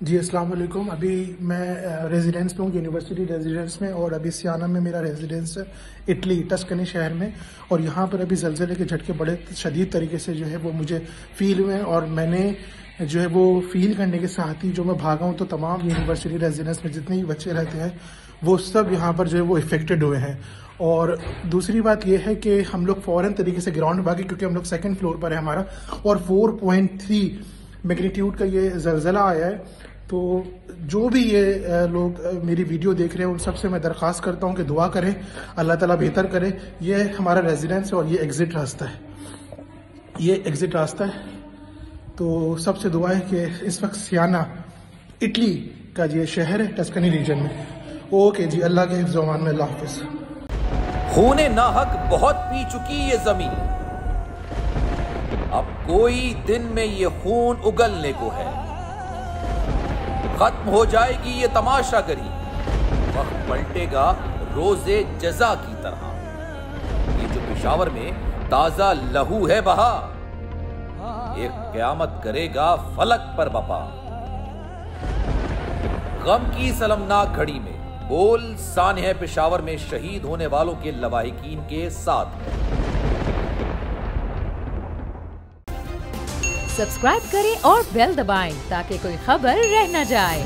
جی السلام علیکم. ابھی میں ریزیڈنس میں ہوں, یونیورسٹی ریزیڈنس میں, اور ابھی سیانہ میں میرا ریزیڈنس ہے, اٹلی ٹسکنی شہر میں. اور یہاں پر ابھی زلزلے کے جھٹکے بڑے شدید طریقے سے جو ہے وہ مجھے فیل ہوئے, اور میں نے جو ہے وہ فیل کرنے کے ساتھ ہی جو میں بھاگا ہوں تو تمام یونیورسٹی ریزیڈنس میں جتنے بھی بچے رہتے ہیں وہ سب یہاں پر جو ہے وہ افیکٹڈ ہوئے ہیں. اور دوسری بات یہ ہے کہ ہم لوگ فوراً طریقے سے گراؤنڈ بھاگے کیونکہ ہم لوگ سیکنڈ فلور پر ہے ہمارا, اور 4.3 میگنیٹیوڈ کا یہ زلزلہ آیا ہے. تو جو بھی یہ لوگ میری ویڈیو دیکھ رہے ہیں ان سب سے میں درخواست کرتا ہوں کہ دعا کریں, اللہ تعالیٰ بہتر کرے. یہ ہمارا ریزیڈنس ہے اور یہ ایگزٹ راستہ ہے, یہ ایگزٹ راستہ ہے. تو سب سے دعا ہے کہ اس وقت سیانہ اٹلی کا یہ شہر ہے ٹسکنی ریجن میں. اوکے جی, اللہ کے حفظ و امان میں, اللہ حافظ. خون ناحق بہت پی چکی یہ زمین, اب کوئی دن میں یہ خون اگلنے کو ہے. ختم ہو جائے گی یہ تماشا گری, وقت پلٹے گا روزے جزا کی طرح. یہ جو پشاور میں تازہ لہو ہے بہا, ایک قیامت کرے گا فلک پر بپا. غم کی سلمناک گھڑی میں بول سانحہ پشاور میں شہید ہونے والوں کے لواحقین کے ساتھ. سبسکرائب کریں اور بیل دبائیں تاکہ کوئی خبر رہ نہ جائے.